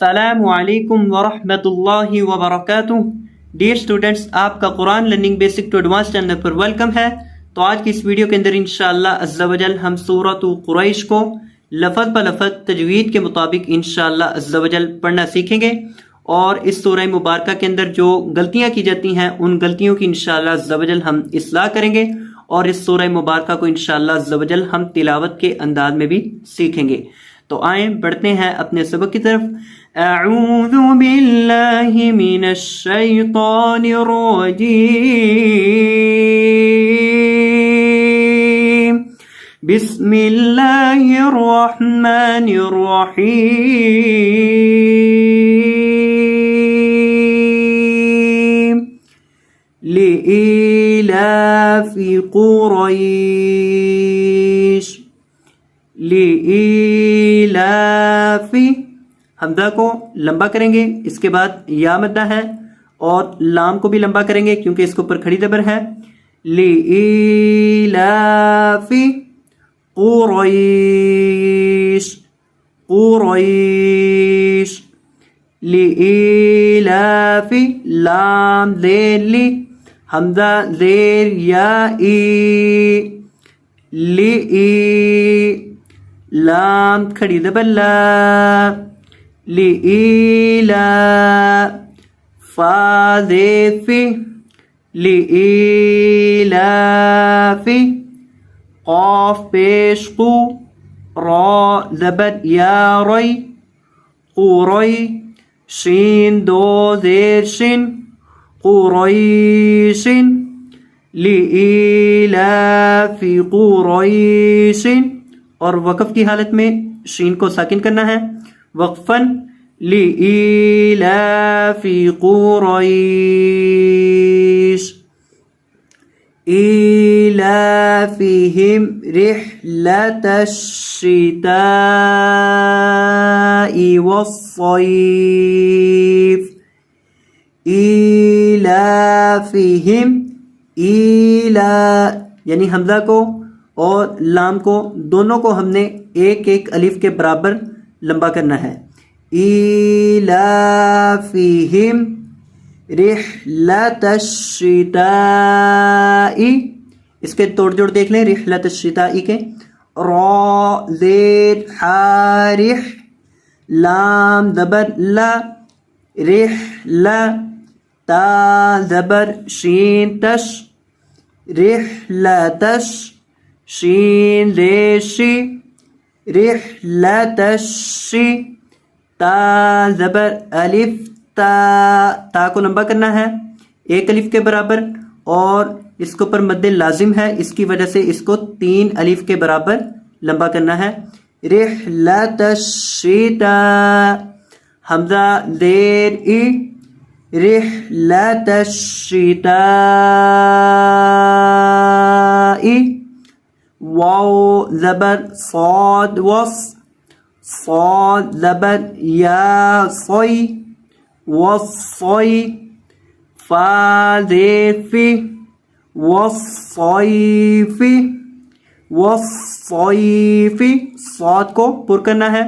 السلام علیکم ورحمۃ اللہ وبرکاتہ۔ ڈیئر اسٹوڈنٹس، آپ کا Quran learning basic to advance channel پر ویلکم ہے۔ تو آج کی اس ویڈیو کے اندر انشاءاللہ عز و جل ہم سورۃ قریش کو لفظ بلفظ تجوید کے مطابق انشاءاللہ عز و جل پڑھنا سیکھیں گے، اور اس سورہ مبارکہ کے اندر جو غلطیاں کی جاتی ہیں ان غلطیوں کی انشاءاللہ عز و جل ہم اصلاح کریں گے، اور اس سورہ مبارکہ کو انشاءاللہ عز و جل ہم تلاوت کے انداز میں بھی سیکھیں گے۔ تو آئیں بڑھتے ہیں اپنے سبق کی طرف۔ اعوذ باللہ من الشیطان الرجیم، بسم اللہ الرحمن الرحیم، لإیلاف قریش، لإیلاف، حمزہ کو لمبا کریں گے، اس کے بعد یا مدہ ہے، اور لام کو بھی لمبا کریں گے کیونکہ اس کے اوپر کھڑی زبر ہے۔ لإیلاف قریش، قریش، لإیلاف، لام زیر لی، حمزہ زیر یا ای، لی، لام کھڑی زبر لا، لإیلا، فا زیر فی، لإیلاف، قاف پیش قو، را زبر یا ری، قوری، شین دو زیر شن، قریش، لإیلاف قریش، اور وقف کی حالت میں شین کو ساکن کرنا ہے، وقفاً، لإیلاف قریش، ایلافہم رحلۃ الشتاء والصیف، ایلافہم، ایلا یعنی حمزہ کو اور لام کو دونوں کو ہم نے ایک ایک الف کے برابر لمبا کرنا ہے۔ ایلافہم رحلۃ الشتاء، اس کے توڑ جوڑ دیکھ لیں رحلۃ الشتاء کے، را زیر حارح، لام زبر لا، رحلہ، تا زبر شین تش، رحلتش، شین ریشی، رحلتشی، تا زبر الف تا، تا کو لمبا کرنا ہے ایک الف کے برابر، اور اس کے اوپر مد لازم ہے، اس کی وجہ سے اس کو 3 الف کے برابر لمبا کرنا ہے۔ رحلت الشتاء، حمزہ زیر ای، رحلت الشتاء، واو زبر صاد وص، صاد زبر یا صی، والصی، فا زیر فی، والصیف، والصیف، صاد کو پر کرنا ہے۔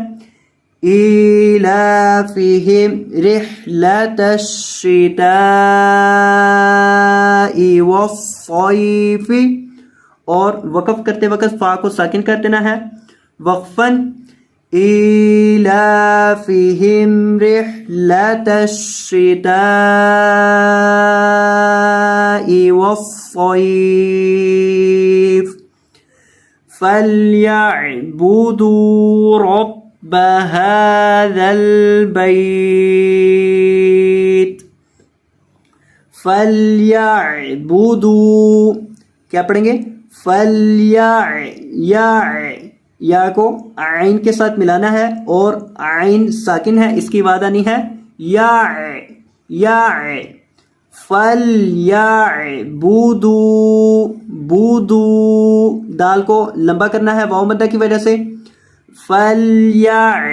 ایلافہم رحلۃ الشتاء والصیف، اور وقف کرتے وقت فا کو ساکن کر دینا ہے، وقفاً، ایلافہم رحلۃ الشتاء والصیف، فلیعبدوا رب هذا البیت، فلیعبدوا، کیا پڑھیں گے؟ یا کو عین کے ساتھ ملانا ہے، اور عین ساکن ہے، اس کی واد آنی ہے یا، فلیعبدوا، بودو، دال کو لمبا کرنا ہے واو مدہ کی وجہ سے، فلیعبدوا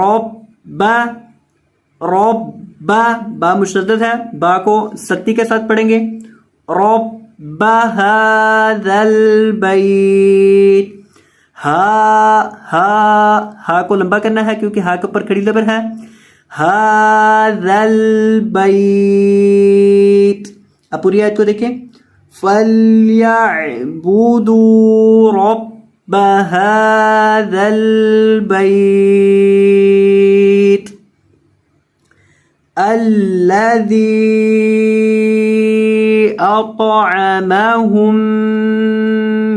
رب، رب، با مشدد ہے، با کو سکتی کے ساتھ پڑھیں گے، رب هذا البيت، ہا کو لمبا کرنا ہے کیونکہ ہا کے اوپر کھڑی زبر ہے. هذا البيت. اب پوری آیت کو دیکھیں. فَلْيَعْبُدُوا رَبَّ هَذَا الْبَيْتِ الَّذِي أَطْعَمَهُم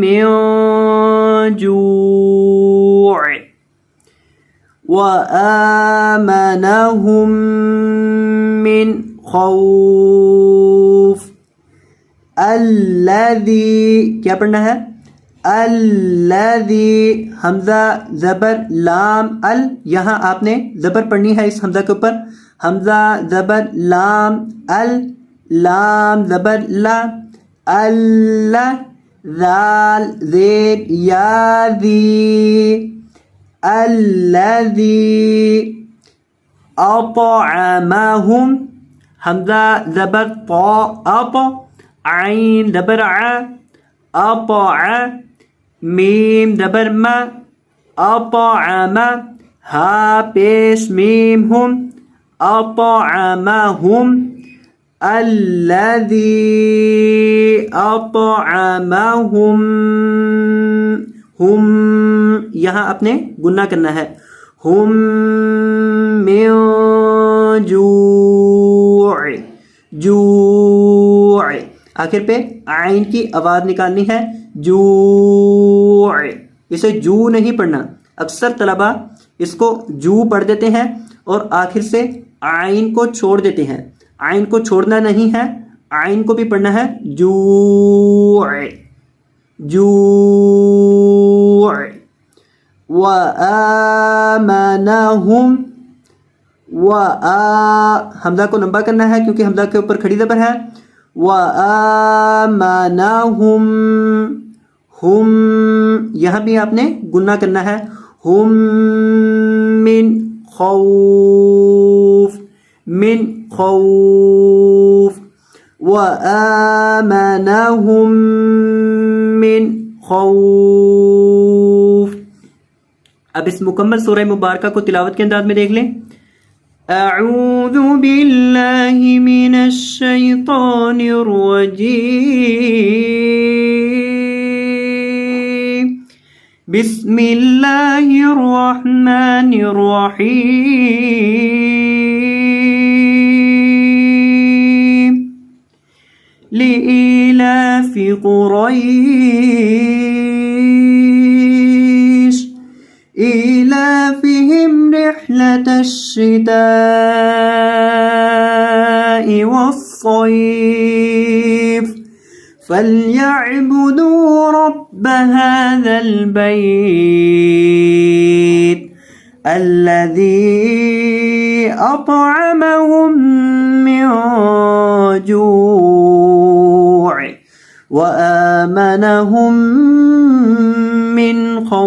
مِّن جُوعٍ وَآمَنَهُم مِّن خوف. الذی کیا پڑھنا ہے؟ الذی حمزہ زبر لام ال. یہاں آپ نے زبر پڑھنی ہے اس حمزہ کے اوپر. حمزہ زبر لام ال لام زبر لا اللہ ذال زید یا ذی. الذی اطعمہم حمزہ زبر طا اط عین زبر ع اطع میم زبر ما اطعم ہا پیش میم ہم اطعمہم الذی اطعمہم ہم یہاں آپ نے گنہ کرنا ہے. ہم من جوع جوع آخر پہ عین کی آواز نکالنی ہے. جوع اسے جو نہیں پڑھنا. اکثر طلبہ اس کو جو پڑھ دیتے ہیں اور آخر سے عین کو چھوڑ دیتے ہیں. عین کو چھوڑنا نہیں ہے, عین کو بھی پڑھنا ہے. جوع جوع وآمنہم حمزہ کو لمبا کرنا ہے کیونکہ حمزہ کے اوپر کھڑی زبر ہے. وآمنہم ہم یہاں بھی آپ نے گنہ کرنا ہے. ہم من خوف من خوف وآمنہم من خوف. اب اس مکمل سورہ مبارکہ کو تلاوت کے انداز میں دیکھ لیں. اعوذ باللہ من الشیطان الرجیم بسم اللہ الرحمن الرحیم لإلاف قریش إيلافهم رحلة الشتاء والصيف فليعبدوا رب هذا البيت الذي أطعمهم من جوع وآمنهم من خوف.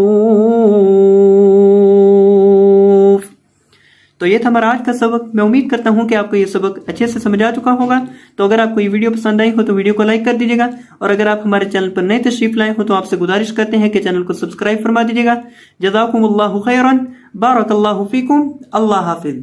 تو یہ تھا ہمارا آج کا سبق. میں امید کرتا ہوں کہ آپ کو یہ سبق اچھے سے سمجھ آ چکا ہوگا. تو اگر آپ کو یہ ویڈیو پسند آئی ہو تو ویڈیو کو لائک کر دیجیے گا, اور اگر آپ ہمارے چینل پر نئے تشریف لائے ہو تو آپ سے گزارش کرتے ہیں کہ چینل کو سبسکرائب فرما دیجیے گا. جزاکم اللہ خیرا, بارک اللہ فیکم, اللہ حافظ.